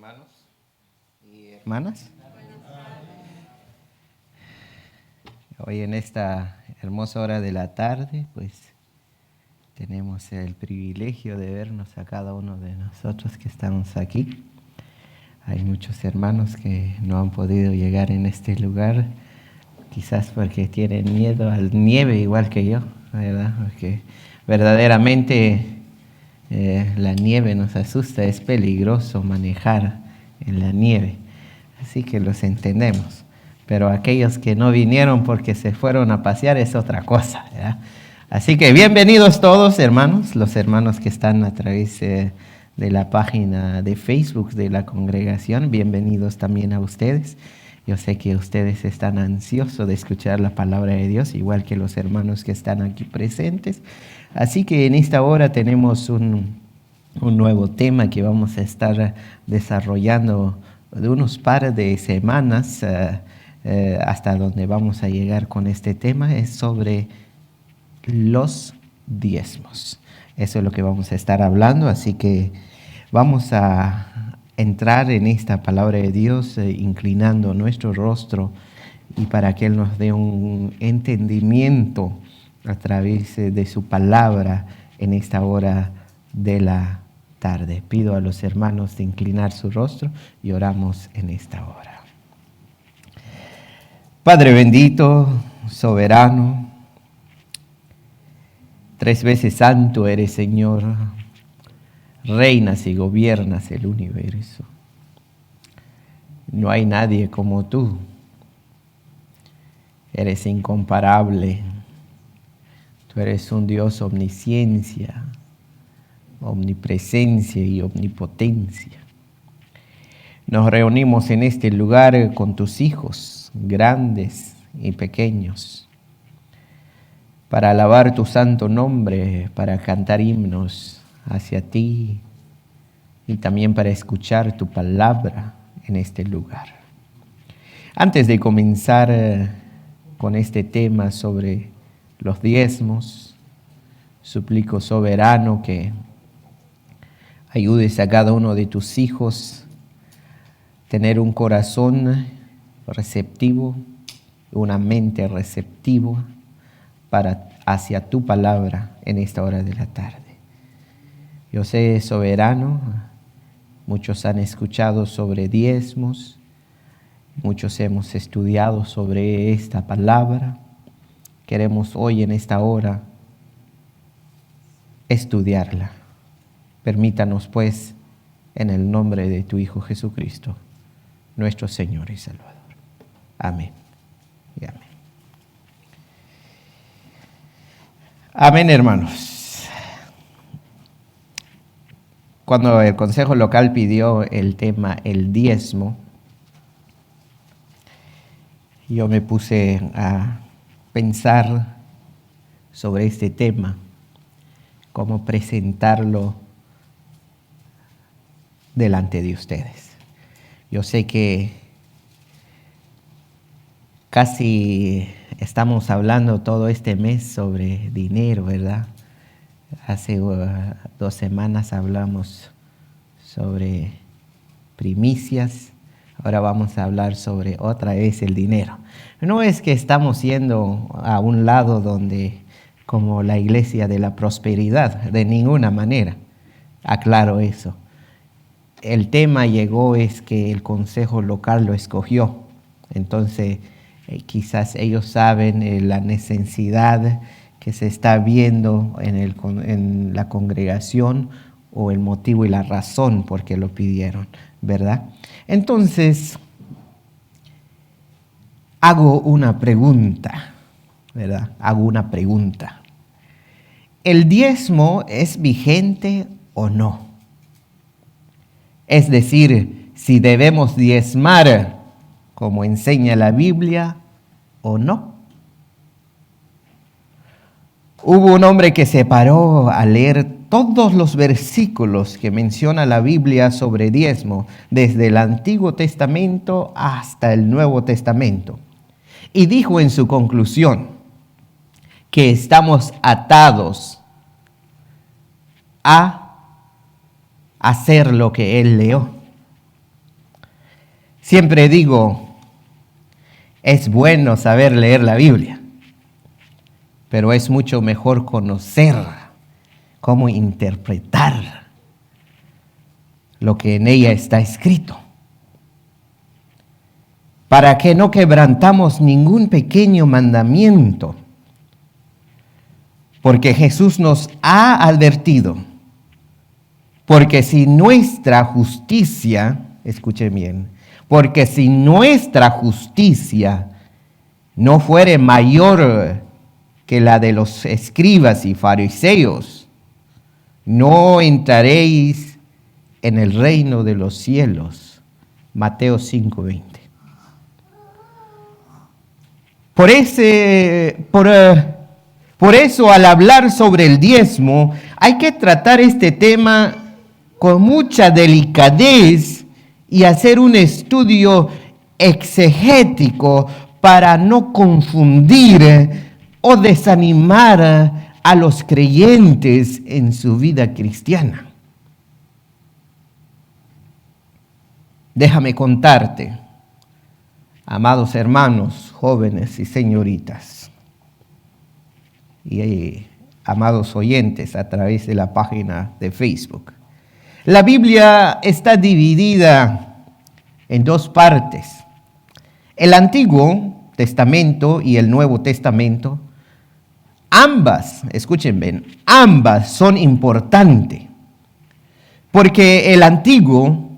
hermanos y hermanas. Hoy en esta hermosa hora de la tarde, pues tenemos el privilegio de vernos a cada uno de nosotros que estamos aquí. Hay muchos hermanos que no han podido llegar en este lugar, quizás porque tienen miedo a la nieve igual que yo, ¿verdad? Porque verdaderamente la nieve nos asusta, es peligroso manejar en la nieve, así que los entendemos. Pero aquellos que no vinieron porque se fueron a pasear es otra cosa, ¿verdad? Así que bienvenidos todos, hermanos, los hermanos que están a través de la página de Facebook de la congregación, bienvenidos también a ustedes. Yo sé que ustedes están ansiosos de escuchar la palabra de Dios, igual que los hermanos que están aquí presentes. Así que en esta hora tenemos un nuevo tema que vamos a estar desarrollando de unos par de semanas hasta donde vamos a llegar con este tema. Es sobre los diezmos. Eso es lo que vamos a estar hablando, así que vamos a entrar en esta palabra de Dios inclinando nuestro rostro y para que Él nos dé un entendimiento a través de su palabra en esta hora de la tarde. Pido a los hermanos de inclinar su rostro y oramos en esta hora. Padre bendito, soberano, tres veces santo eres, Señor. Reinas y gobiernas el universo. No hay nadie como tú. Eres incomparable. Tú eres un Dios omnisciencia, omnipresencia y omnipotencia. Nos reunimos en este lugar con tus hijos, grandes y pequeños, para alabar tu santo nombre, para cantar himnos hacia ti y también para escuchar tu palabra en este lugar. Antes de comenzar con este tema sobre los diezmos, suplico, soberano, que ayudes a cada uno de tus hijos a tener un corazón receptivo, una mente receptiva hacia tu palabra en esta hora de la tarde. Yo sé, soberano, muchos han escuchado sobre diezmos, muchos hemos estudiado sobre esta palabra. Queremos hoy en esta hora estudiarla. Permítanos pues, en el nombre de tu Hijo Jesucristo, nuestro Señor y Salvador. Amén y amén. Amén, hermanos. Cuando el Consejo Local pidió el tema, el diezmo, yo me puse a pensar sobre este tema, cómo presentarlo delante de ustedes. Yo sé que casi estamos hablando todo este mes sobre dinero, ¿verdad? Hace 2 semanas hablamos sobre primicias, ahora vamos a hablar sobre otra vez el dinero. No es que estamos yendo a un lado donde como la iglesia de la prosperidad, de ninguna manera, aclaro eso. El tema llegó es que el Consejo Local lo escogió, entonces quizás ellos saben la necesidad que se está viendo en la congregación o el motivo y la razón por qué lo pidieron, ¿verdad? Entonces, hago una pregunta, ¿verdad? Hago una pregunta. ¿El diezmo es vigente o no? Es decir, si debemos diezmar como enseña la Biblia o no. Hubo un hombre que se paró a leer todos los versículos que menciona la Biblia sobre diezmo, desde el Antiguo Testamento hasta el Nuevo Testamento. Y dijo en su conclusión que estamos atados a hacer lo que él leyó. Siempre digo, es bueno saber leer la Biblia, pero es mucho mejor conocer cómo interpretar lo que en ella está escrito, para que no quebrantamos ningún pequeño mandamiento, porque Jesús nos ha advertido, porque si nuestra justicia, escuchen bien, porque si nuestra justicia no fuere mayor que la de los escribas y fariseos, no entraréis en el reino de los cielos. Mateo 5:20. Por eso, al hablar sobre el diezmo, hay que tratar este tema con mucha delicadez y hacer un estudio exegético para no confundir o desanimar a los creyentes en su vida cristiana. Déjame contarte, amados hermanos, jóvenes y señoritas, y amados oyentes a través de la página de Facebook. La Biblia está dividida en dos partes. El Antiguo Testamento y el Nuevo Testamento, ambas, escuchen bien, ambas son importantes, porque el Antiguo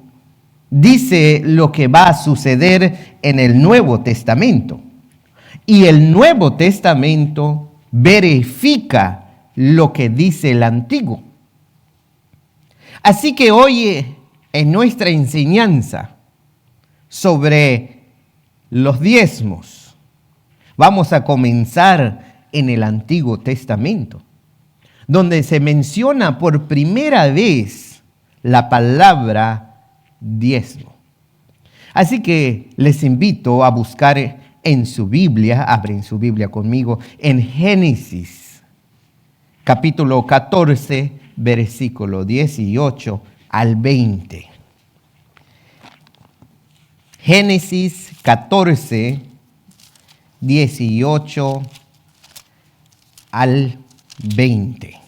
dice lo que va a suceder en el Nuevo Testamento, y el Nuevo Testamento verifica lo que dice el Antiguo. Así que hoy en nuestra enseñanza sobre los diezmos, vamos a comenzar en el Antiguo Testamento, donde se menciona por primera vez la palabra diezmo. Así que les invito a buscar en su Biblia, abren su Biblia conmigo, en Génesis, capítulo 14, versículo 18 al 20. Génesis 14, 18 al 20.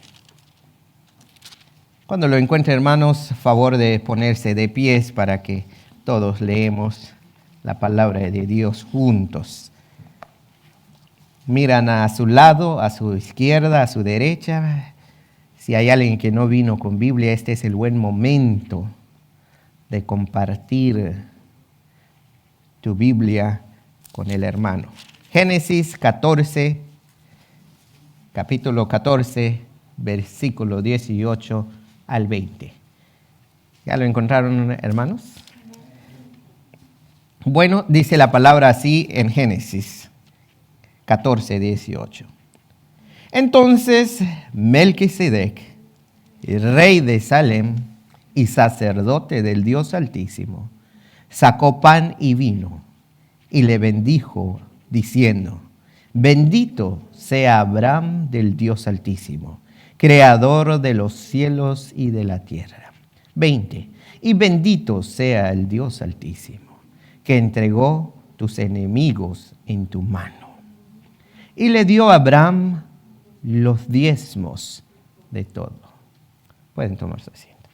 Cuando lo encuentren, hermanos, favor de ponerse de pies para que todos leemos la palabra de Dios juntos. Miran a su lado, a su izquierda, a su derecha. Si hay alguien que no vino con Biblia, este es el buen momento de compartir tu Biblia con el hermano. Génesis 14, capítulo 14, versículo 18 al 20. ¿Ya lo encontraron, hermanos? Bueno, dice la palabra así en Génesis 14, 18. Entonces Melquisedec, rey de Salem y sacerdote del Dios Altísimo, sacó pan y vino y le bendijo diciendo: bendito sea Abraham del Dios Altísimo, creador de los cielos y de la tierra. 20. Y bendito sea el Dios Altísimo, que entregó tus enemigos en tu mano. Y le dio a Abraham los diezmos de todo. Pueden tomar su asiento.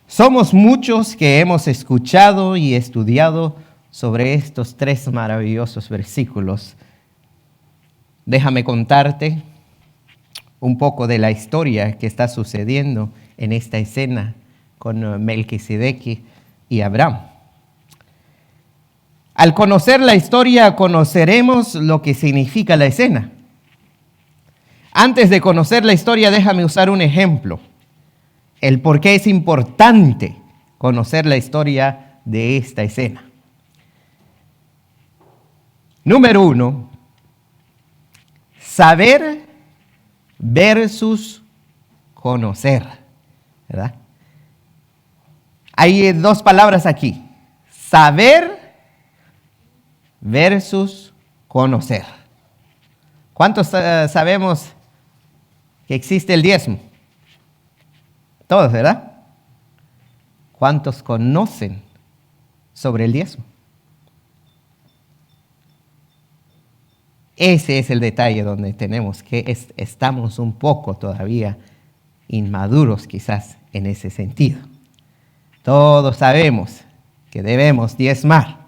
Somos muchos que hemos escuchado y estudiado sobre estos tres maravillosos versículos. Déjame contarte un poco de la historia que está sucediendo en esta escena con Melquisedec y Abraham. Al conocer la historia, conoceremos lo que significa la escena. Antes de conocer la historia, déjame usar un ejemplo. El por qué es importante conocer la historia de esta escena. Número 1, saber versus conocer, ¿verdad? Hay dos palabras aquí: saber versus conocer. ¿Cuántos sabemos que existe el diezmo? Todos, ¿verdad? ¿Cuántos conocen sobre el diezmo? Ese es el detalle donde tenemos que estamos un poco todavía inmaduros quizás en ese sentido. Todos sabemos que debemos diezmar,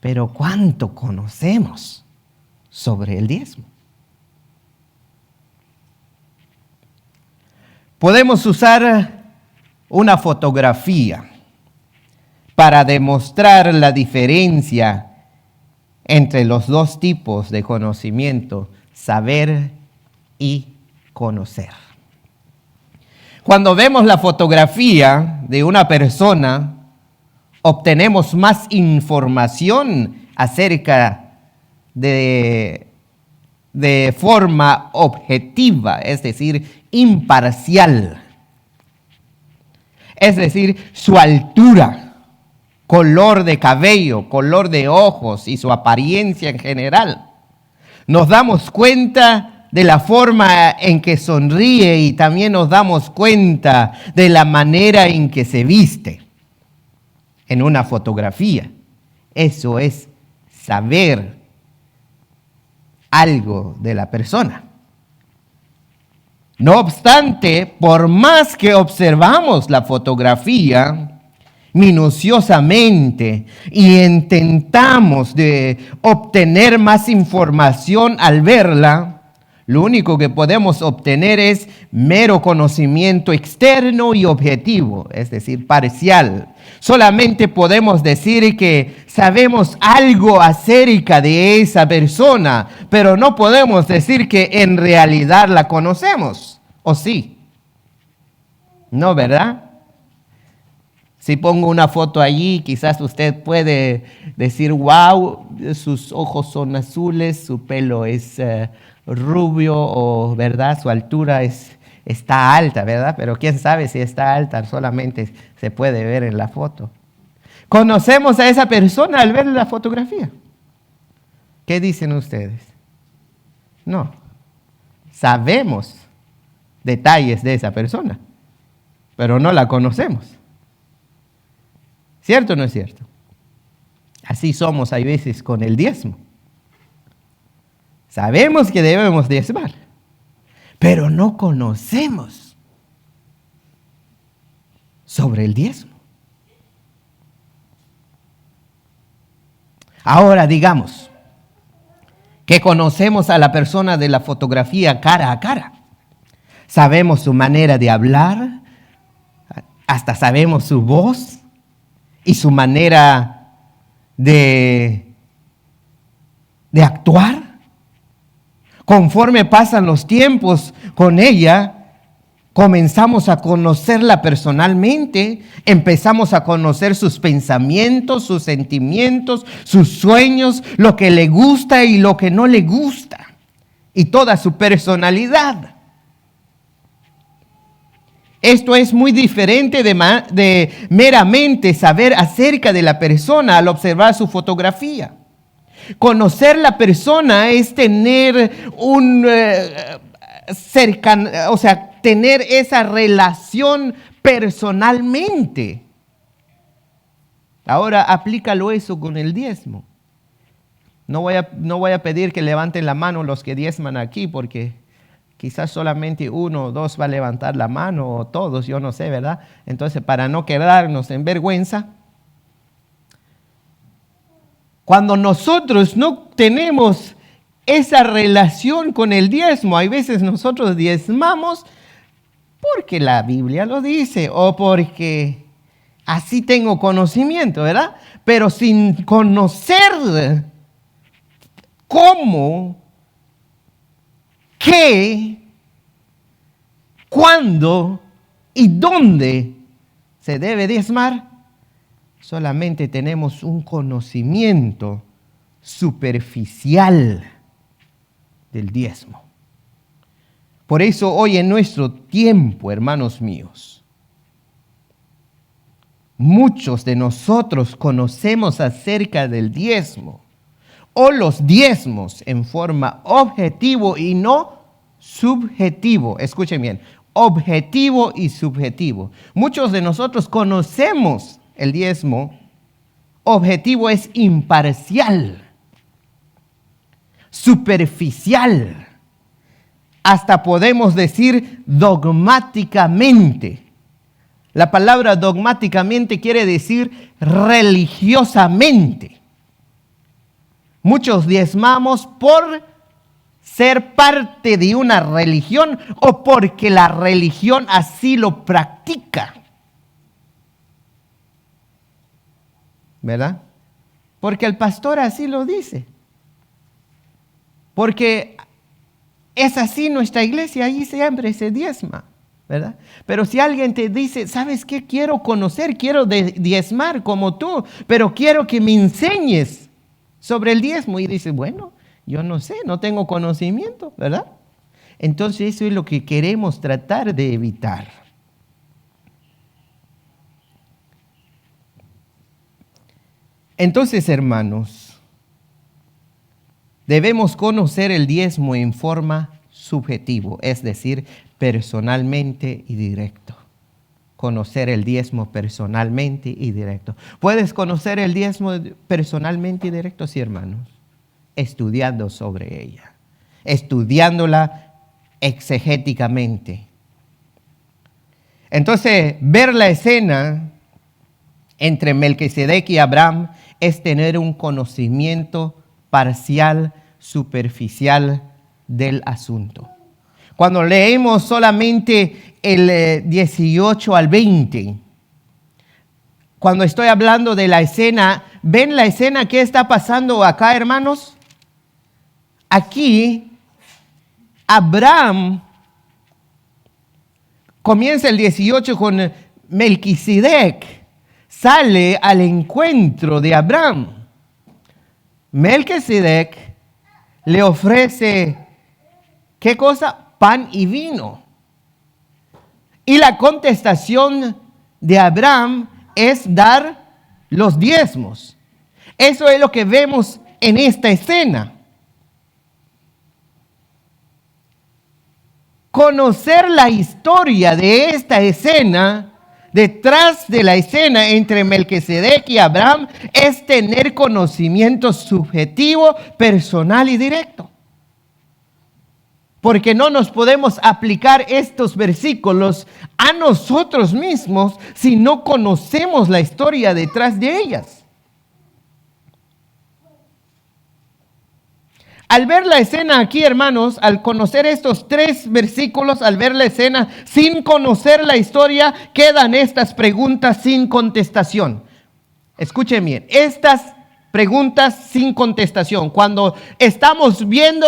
pero ¿cuánto conocemos sobre el diezmo? Podemos usar una fotografía para demostrar la diferencia entre los dos tipos de conocimiento, saber y conocer. Cuando vemos la fotografía de una persona, obtenemos más información acerca de forma objetiva, es decir, imparcial. Es decir, su altura, color de cabello, color de ojos y su apariencia en general. Nos damos cuenta de la forma en que sonríe y también nos damos cuenta de la manera en que se viste en una fotografía. Eso es saber algo de la persona. No obstante, por más que observamos la fotografía minuciosamente y intentamos de obtener más información al verla, lo único que podemos obtener es mero conocimiento externo y objetivo, es decir, parcial. Solamente podemos decir que sabemos algo acerca de esa persona, pero no podemos decir que en realidad la conocemos, ¿o sí? No, ¿verdad? Si pongo una foto allí, quizás usted puede decir, wow, sus ojos son azules, su pelo es rubio, o verdad, su altura está alta, ¿verdad? Pero quién sabe si está alta, solamente se puede ver en la foto. ¿Conocemos a esa persona al ver la fotografía? ¿Qué dicen ustedes? No. Sabemos detalles de esa persona, pero no la conocemos. ¿Cierto o no es cierto? Así somos a veces con el diezmo. Sabemos que debemos diezmar, pero no conocemos sobre el diezmo. Ahora digamos que conocemos a la persona de la fotografía cara a cara. Sabemos su manera de hablar, hasta sabemos su voz y su manera de actuar. Conforme pasan los tiempos con ella, comenzamos a conocerla personalmente, empezamos a conocer sus pensamientos, sus sentimientos, sus sueños, lo que le gusta y lo que no le gusta, y toda su personalidad. Esto es muy diferente de meramente saber acerca de la persona al observar su fotografía. Conocer la persona es tener tener esa relación personalmente. Ahora aplícalo eso con el diezmo. No voy a pedir que levanten la mano los que diezman aquí, porque quizás solamente uno o dos va a levantar la mano, o todos, yo no sé, ¿verdad? Entonces, para no quedarnos en vergüenza, cuando nosotros no tenemos esa relación con el diezmo, hay veces nosotros diezmamos porque la Biblia lo dice o porque así tengo conocimiento, ¿verdad? Pero sin conocer cómo, qué, cuándo y dónde se debe diezmar, solamente tenemos un conocimiento superficial del diezmo. Por eso hoy en nuestro tiempo, hermanos míos, muchos de nosotros conocemos acerca del diezmo o los diezmos en forma objetivo y no subjetivo. Escuchen bien, objetivo y subjetivo. Muchos de nosotros conocemos el diezmo. Objetivo es imparcial, superficial, hasta podemos decir dogmáticamente. La palabra dogmáticamente quiere decir religiosamente. Muchos diezmamos por ser parte de una religión o porque la religión así lo practica. ¿Verdad? Porque el pastor así lo dice. Porque es así nuestra iglesia, ahí siempre se diezma, ¿verdad? Pero si alguien te dice, ¿sabes qué? Quiero conocer, quiero diezmar como tú, pero quiero que me enseñes sobre el diezmo. Y dice, bueno, yo no sé, no tengo conocimiento, ¿verdad? Entonces eso es lo que queremos tratar de evitar. Entonces, hermanos, debemos conocer el diezmo en forma subjetiva, es decir, personalmente y directo. Conocer el diezmo personalmente y directo. ¿Puedes conocer el diezmo personalmente y directo? Sí, hermanos. Estudiando sobre ella. Estudiándola exegéticamente. Entonces, ver la escena entre Melquisedec y Abraham es tener un conocimiento parcial, superficial del asunto. Cuando leemos solamente el 18 al 20, cuando estoy hablando de la escena, ¿ven la escena que está pasando acá, hermanos? Aquí, Abraham comienza el 18 con Melquisedec. Sale al encuentro de Abraham. Melquisedec le ofrece, ¿qué cosa? Pan y vino. Y la contestación de Abraham es dar los diezmos. Eso es lo que vemos en esta escena. Conocer la historia de esta escena, detrás de la escena entre Melquisedec y Abraham, es tener conocimiento subjetivo, personal y directo. Porque no nos podemos aplicar estos versículos a nosotros mismos si no conocemos la historia detrás de ellas. Al ver la escena aquí, hermanos, al conocer estos 3 versículos, al ver la escena sin conocer la historia, quedan estas preguntas sin contestación. Escuchen bien, estas preguntas sin contestación. Cuando estamos viendo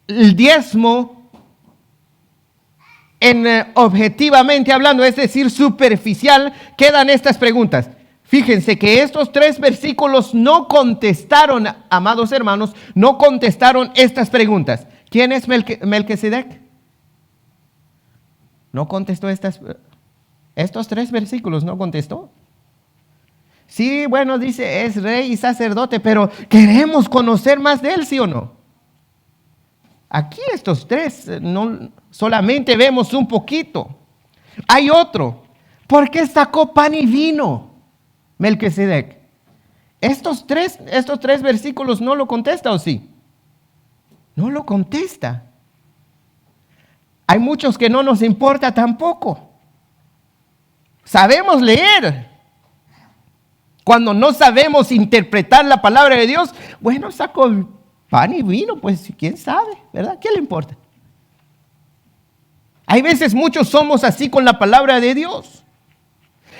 el diezmo objetivamente hablando, es decir, superficial, quedan estas preguntas. Fíjense que estos 3 versículos no contestaron, amados hermanos, no contestaron estas preguntas. ¿Quién es Melquisedec? No contestó estos 3 versículos, no contestó. Sí, bueno, dice, es rey y sacerdote, pero queremos conocer más de él, ¿sí o no? Aquí estos 3, no, solamente vemos un poquito. Hay otro. ¿Por qué sacó pan y vino Melquisedec? Estos tres versículos no lo contesta, ¿o sí? No lo contesta. Hay muchos que no nos importa tampoco. Sabemos leer. Cuando no sabemos interpretar la palabra de Dios, bueno, saco pan y vino, pues quién sabe, ¿verdad? ¿Qué le importa? Hay veces muchos somos así con la palabra de Dios.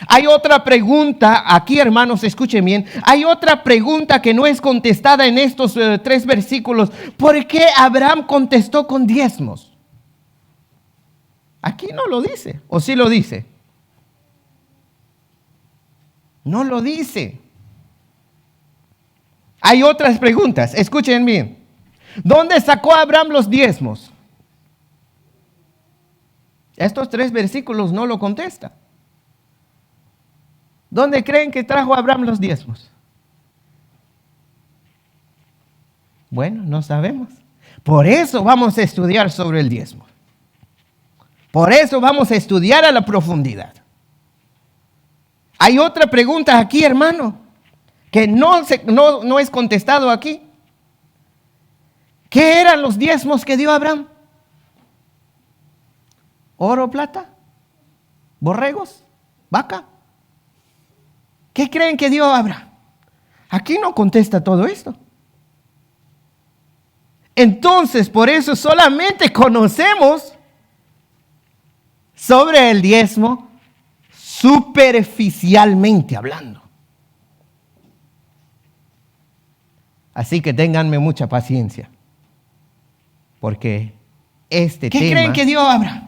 Hay otra pregunta, aquí hermanos, escuchen bien, hay otra pregunta que no es contestada en estos 3 versículos. ¿Por qué Abraham contestó con diezmos? Aquí no lo dice, ¿o sí lo dice? No lo dice. Hay otras preguntas, escuchen bien. ¿Dónde sacó Abraham los diezmos? Estos 3 versículos no lo contestan. ¿Dónde creen que trajo Abraham los diezmos? Bueno, no sabemos. Por eso vamos a estudiar sobre el diezmo. Por eso vamos a estudiar a la profundidad. Hay otra pregunta aquí, hermano, que no es contestado aquí. ¿Qué eran los diezmos que dio Abraham? ¿Oro, plata? ¿Borregos? ¿Vaca? ¿Qué creen que dio Abraham? Aquí no contesta todo esto. Entonces, por eso solamente conocemos sobre el diezmo superficialmente hablando. Así que ténganme mucha paciencia, porque este tema... ¿Qué creen que dio Abraham?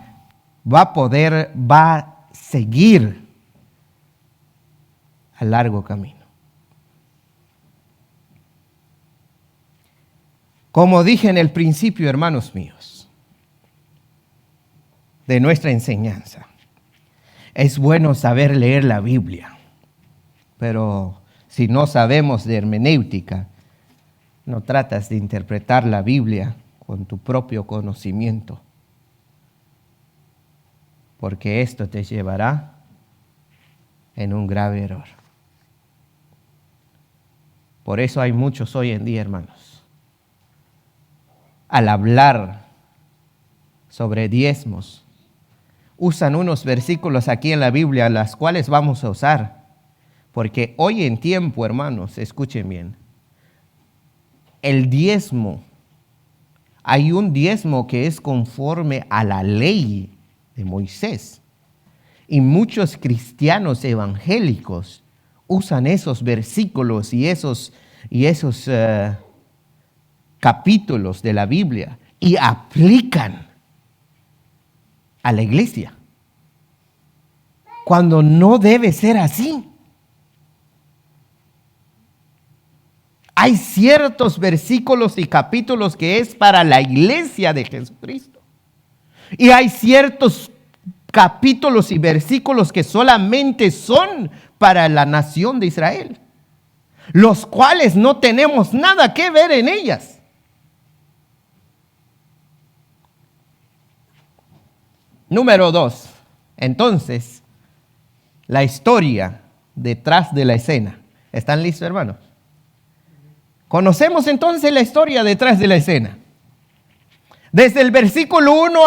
Va a seguir a largo camino. Como dije en el principio, hermanos míos, de nuestra enseñanza, es bueno saber leer la Biblia, pero si no sabemos de hermenéutica, no tratas de interpretar la Biblia con tu propio conocimiento, porque esto te llevará en un grave error. Por eso hay muchos hoy en día, hermanos, al hablar sobre diezmos, usan unos versículos aquí en la Biblia, las cuales vamos a usar, porque hoy en tiempo, hermanos, escuchen bien, el diezmo, hay un diezmo que es conforme a la ley de Moisés, y muchos cristianos evangélicos usan esos versículos y esos capítulos de la Biblia y aplican a la iglesia, cuando no debe ser así. Hay ciertos versículos y capítulos que es para la iglesia de Jesucristo. Y hay ciertos capítulos y versículos que solamente son para la nación de Israel, los cuales no tenemos nada que ver en ellas. Número 2. Entonces, la historia detrás de la escena. ¿Están listos, hermanos? Conocemos entonces la historia detrás de la escena. Desde el versículo 1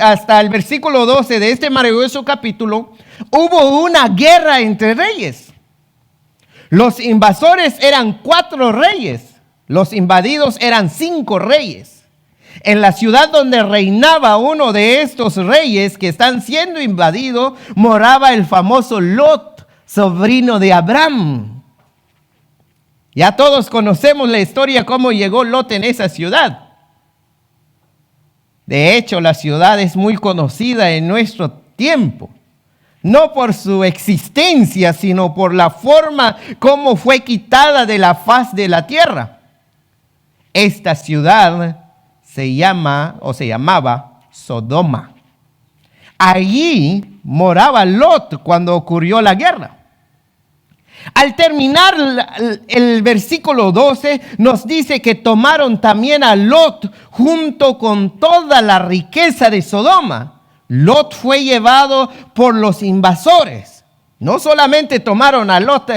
hasta el versículo 12 de este maravilloso capítulo, hubo una guerra entre reyes. Los invasores eran 4 reyes, los invadidos eran 5 reyes. En la ciudad donde reinaba uno de estos reyes que están siendo invadidos, moraba el famoso Lot, sobrino de Abraham. Ya todos conocemos la historia, cómo llegó Lot en esa ciudad. De hecho, la ciudad es muy conocida en nuestro tiempo, no por su existencia, sino por la forma como fue quitada de la faz de la tierra. Esta ciudad se llamaba Sodoma. Allí moraba Lot cuando ocurrió la guerra. Al terminar el versículo 12 nos dice que tomaron también a Lot junto con toda la riqueza de Sodoma. Lot fue llevado por los invasores. No solamente tomaron a Lot,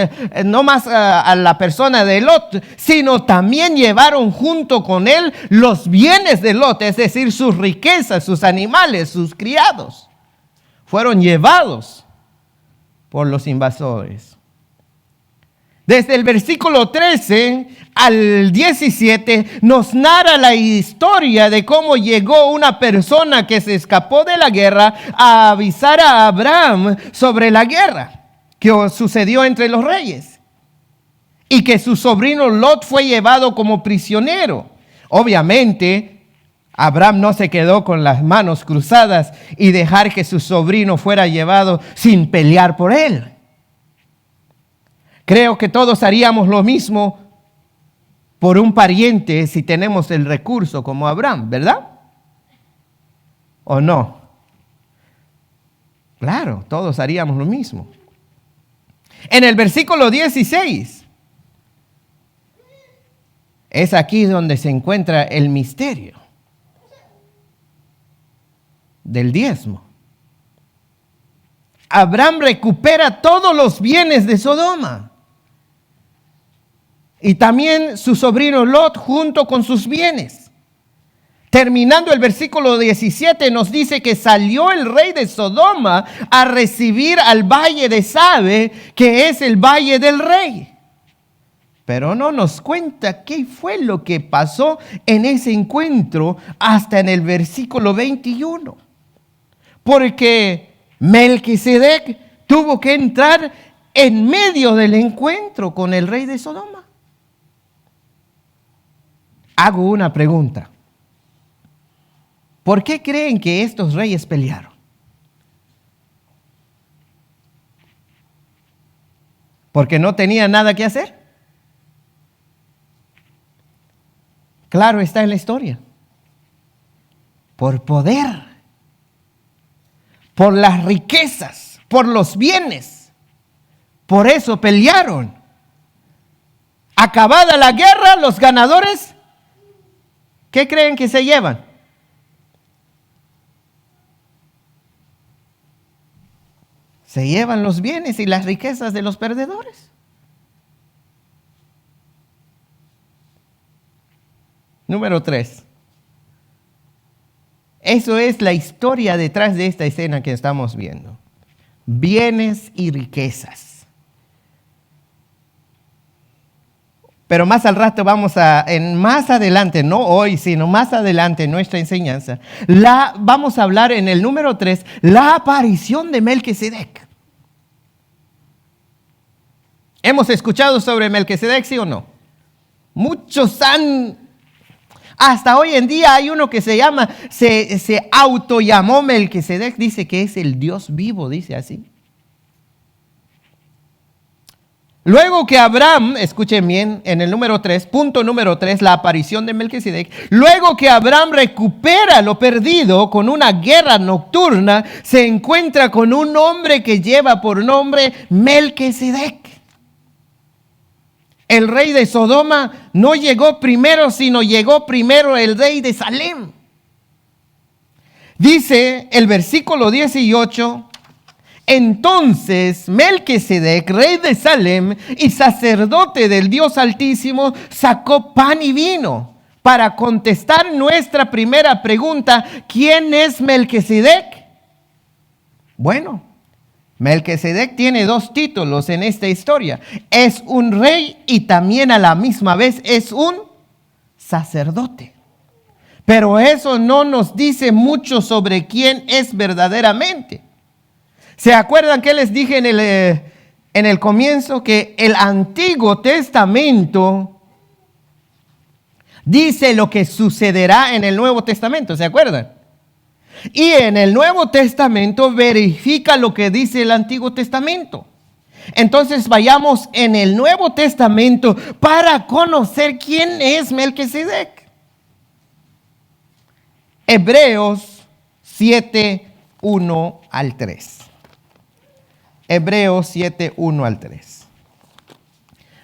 no más a la persona de Lot, sino también llevaron junto con él los bienes de Lot, es decir, sus riquezas, sus animales, sus criados. Fueron llevados por los invasores. Desde el versículo 13 al 17 nos narra la historia de cómo llegó una persona que se escapó de la guerra a avisar a Abraham sobre la guerra que sucedió entre los reyes y que su sobrino Lot fue llevado como prisionero. Obviamente, Abraham no se quedó con las manos cruzadas y dejar que su sobrino fuera llevado sin pelear por él. Creo que todos haríamos lo mismo por un pariente si tenemos el recurso como Abraham, ¿verdad? ¿O no? Claro, todos haríamos lo mismo. En el versículo 16, es aquí donde se encuentra el misterio del diezmo. Abraham recupera todos los bienes de Sodoma. Y también su sobrino Lot junto con sus bienes. Terminando el versículo 17 nos dice que salió el rey de Sodoma a recibir al valle de Sabe, que es el valle del rey. Pero no nos cuenta qué fue lo que pasó en ese encuentro hasta en el versículo 21. Porque Melquisedec tuvo que entrar en medio del encuentro con el rey de Sodoma. Hago una pregunta. ¿Por qué creen que estos reyes pelearon? ¿Porque no tenían nada que hacer? Claro, está en la historia. Por poder, por las riquezas, por los bienes. Por eso pelearon. Acabada la guerra, los ganadores, ¿qué creen que se llevan? Se llevan los bienes y las riquezas de los perdedores. Número 3. Eso es la historia detrás de esta escena que estamos viendo. Bienes y riquezas. Pero más al rato más adelante, no hoy, sino más adelante en nuestra enseñanza, vamos a hablar en el número 3, la aparición de Melquisedec. ¿Hemos escuchado sobre Melquisedec, sí o no? Muchos hasta hoy en día hay uno que se autollamó Melquisedec, dice que es el Dios vivo, dice así. Luego que Abraham, escuchen bien, en el número 3, punto número 3, la aparición de Melquisedec. Luego que Abraham recupera lo perdido con una guerra nocturna, se encuentra con un hombre que lleva por nombre Melquisedec. El rey de Sodoma no llegó primero, sino llegó primero el rey de Salem. Dice el versículo 18, entonces Melquisedec, rey de Salem y sacerdote del Dios Altísimo, sacó pan y vino. Para contestar nuestra primera pregunta, ¿quién es Melquisedec? Bueno, Melquisedec tiene 2 títulos en esta historia. Es un rey y también a la misma vez es un sacerdote. Pero eso no nos dice mucho sobre quién es verdaderamente. ¿Se acuerdan que les dije en el comienzo que el Antiguo Testamento dice lo que sucederá en el Nuevo Testamento? ¿Se acuerdan? Y en el Nuevo Testamento verifica lo que dice el Antiguo Testamento. Entonces vayamos en el Nuevo Testamento para conocer quién es Melquisedec. Hebreos 7, 1 al 3. Hebreos 7, 1 al 3.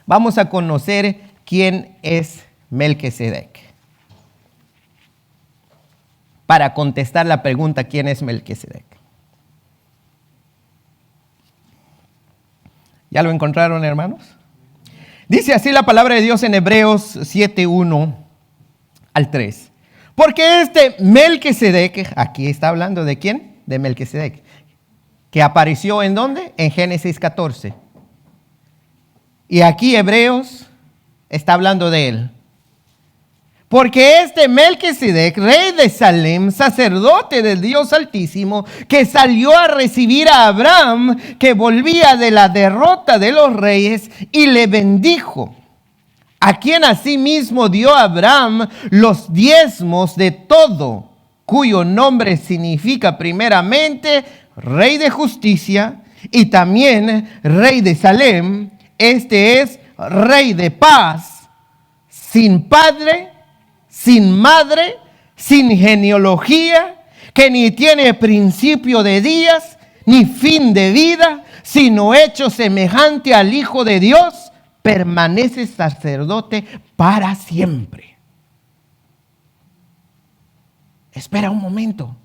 Vamos a conocer quién es Melquisedec. Para contestar la pregunta, ¿quién es Melquisedec? ¿Ya lo encontraron, hermanos? Dice así la palabra de Dios en Hebreos 7, 1 al 3. Porque este Melquisedec, aquí está hablando de quién, de Melquisedec, que apareció ¿en dónde? En Génesis 14. Y aquí Hebreos está hablando de él. Porque este Melquisedec, rey de Salem, sacerdote del Dios Altísimo, que salió a recibir a Abraham, que volvía de la derrota de los reyes, y le bendijo, a quien asimismo dio a Abraham los diezmos de todo, cuyo nombre significa primeramente Rey de Justicia, y también Rey de Salem. Este es Rey de Paz, sin padre, sin madre, sin genealogía, que ni tiene principio de días, ni fin de vida, sino hecho semejante al Hijo de Dios, permanece sacerdote para siempre. Espera un momento.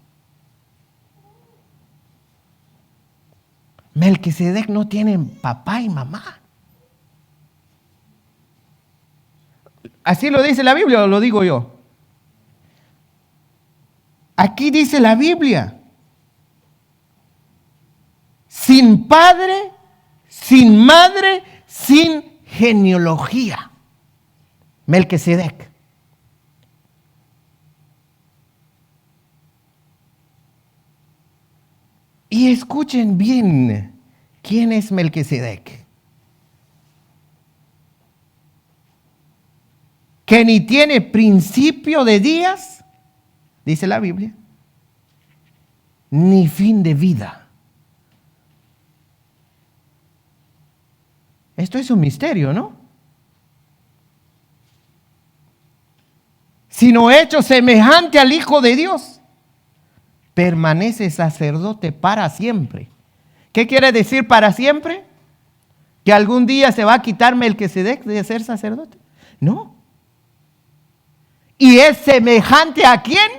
Melquisedec no tiene papá y mamá. ¿Así lo dice la Biblia o lo digo yo? Aquí dice la Biblia: sin padre, sin madre, sin genealogía. Melquisedec. Y escuchen bien, ¿quién es Melquisedec? Que ni tiene principio de días, dice la Biblia, ni fin de vida. Esto es un misterio, ¿no? Sino hecho semejante al Hijo de Dios, permanece sacerdote para siempre. ¿Qué quiere decir para siempre? ¿Que algún día se va a quitar Melquisedec de ser sacerdote? No. ¿Y es semejante a quién?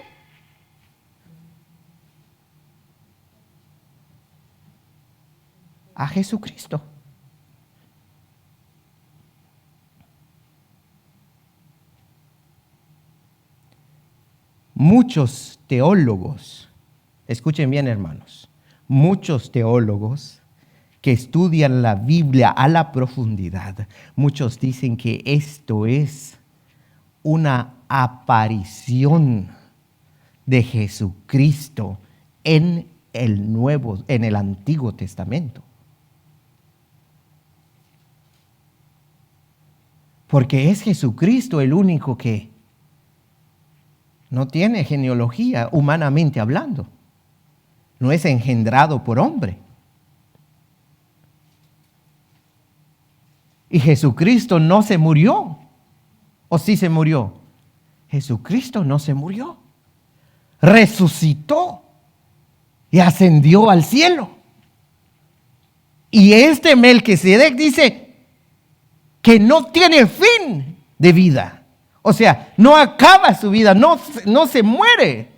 A Jesucristo. Muchos teólogos, escuchen bien hermanos, muchos teólogos que estudian la Biblia a la profundidad, muchos dicen que esto es una aparición de Jesucristo en el Antiguo Testamento. Porque es Jesucristo el único que no tiene genealogía humanamente hablando. No es engendrado por hombre. Y Jesucristo no se murió. ¿O sí se murió? Jesucristo no se murió. Resucitó y ascendió al cielo. Y este Melquisedec dice que no tiene fin de vida. O sea, no acaba su vida, no se muere.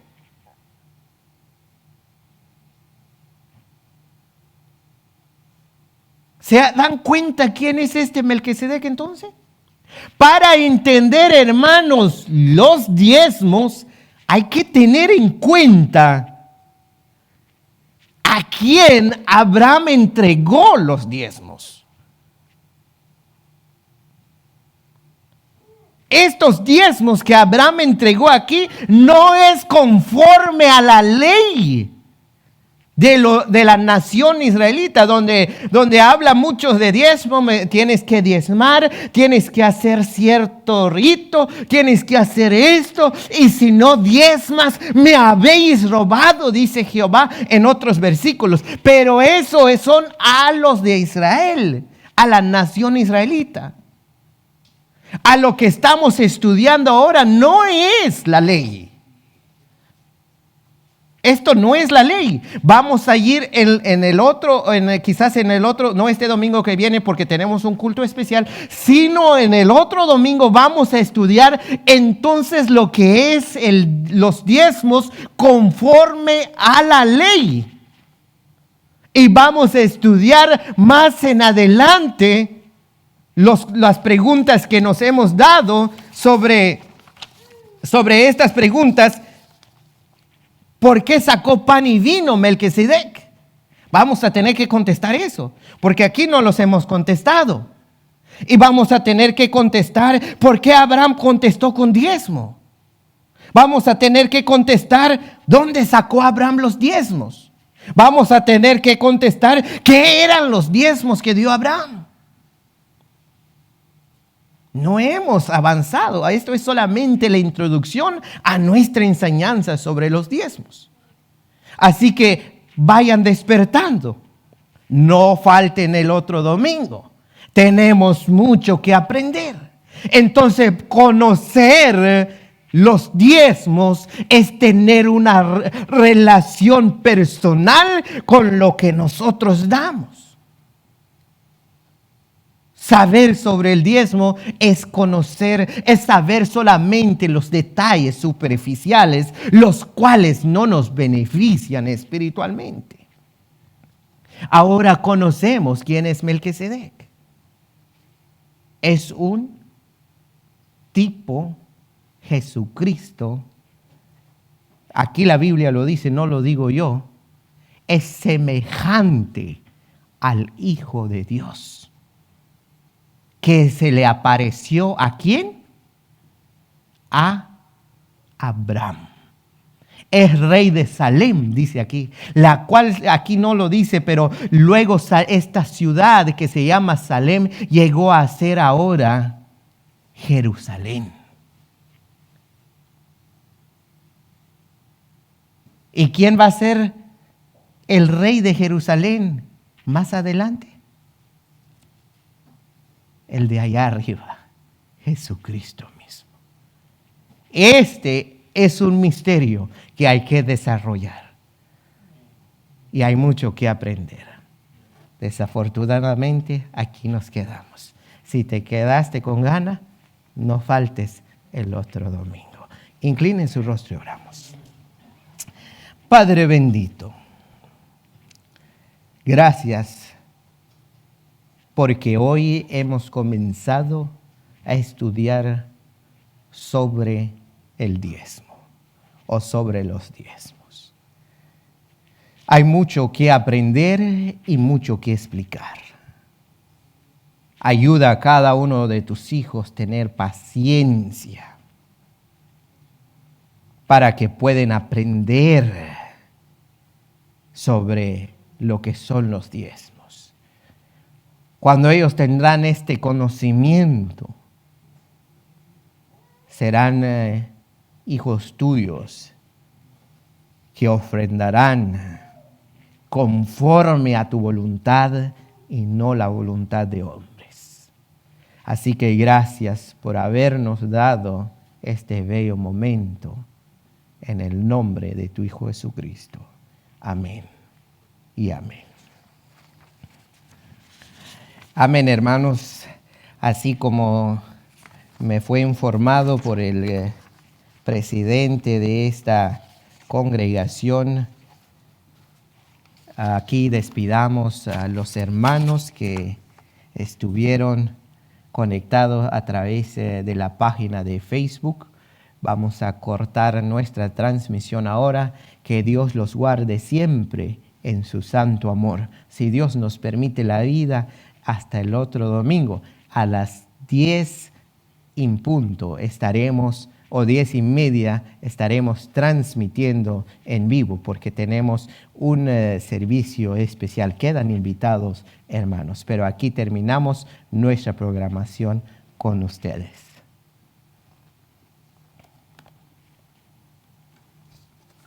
¿Se dan cuenta quién es este Melquisedec entonces? Para entender, hermanos, los diezmos, hay que tener en cuenta a quién Abraham entregó los diezmos. Estos diezmos que Abraham entregó aquí no es conforme a la ley de la nación israelita, donde habla mucho de diezmo. Tienes que diezmar, tienes que hacer cierto rito, tienes que hacer esto, y si no diezmas, me habéis robado, dice Jehová en otros versículos. Pero eso son a los de Israel, a la nación israelita. A lo que estamos estudiando ahora no es la ley. Esto no es la ley. Vamos a ir quizás en el otro, no este domingo que viene porque tenemos un culto especial, sino en el otro domingo vamos a estudiar entonces lo que es los diezmos conforme a la ley. Y vamos a estudiar más en adelante las preguntas que nos hemos dado sobre estas preguntas. ¿Por qué sacó pan y vino Melquisedec? Vamos a tener que contestar eso, porque aquí no los hemos contestado. Y vamos a tener que contestar por qué Abraham contestó con diezmo. Vamos a tener que contestar dónde sacó Abraham los diezmos. Vamos a tener que contestar qué eran los diezmos que dio Abraham. No hemos avanzado. Esto es solamente la introducción a nuestra enseñanza sobre los diezmos. Así que vayan despertando. No falten el otro domingo. Tenemos mucho que aprender. Entonces, conocer los diezmos es tener una relación personal con lo que nosotros damos. Saber sobre el diezmo es saber solamente los detalles superficiales, los cuales no nos benefician espiritualmente. Ahora conocemos quién es Melquisedec. Es un tipo Jesucristo. Aquí la Biblia lo dice, no lo digo yo. Es semejante al Hijo de Dios, que se le apareció ¿a quién? A Abraham. Es rey de Salem, dice aquí, la cual aquí no lo dice, pero luego esta ciudad que se llama Salem llegó a ser ahora Jerusalén. ¿Y quién va a ser el rey de Jerusalén más adelante? El de allá arriba, Jesucristo mismo. Este es un misterio que hay que desarrollar. Y hay mucho que aprender. Desafortunadamente, aquí nos quedamos. Si te quedaste con ganas, no faltes el otro domingo. Inclinen su rostro y oramos. Padre bendito, gracias porque hoy hemos comenzado a estudiar sobre el diezmo o sobre los diezmos. Hay mucho que aprender y mucho que explicar. Ayuda a cada uno de tus hijos a tener paciencia para que puedan aprender sobre lo que son los diezmos. Cuando ellos tendrán este conocimiento, serán hijos tuyos que ofrendarán conforme a tu voluntad y no la voluntad de hombres. Así que gracias por habernos dado este bello momento en el nombre de tu Hijo Jesucristo. Amén y amén. Amén, hermanos. Así como me fue informado por el presidente de esta congregación, aquí despidamos a los hermanos que estuvieron conectados a través de la página de Facebook. Vamos a cortar nuestra transmisión ahora. Que Dios los guarde siempre en su santo amor. Si Dios nos permite la vida, hasta el otro domingo a las 10 en punto estaremos, o 10:30 estaremos transmitiendo en vivo, porque tenemos un servicio especial. Quedan invitados, hermanos, pero aquí terminamos nuestra programación con ustedes.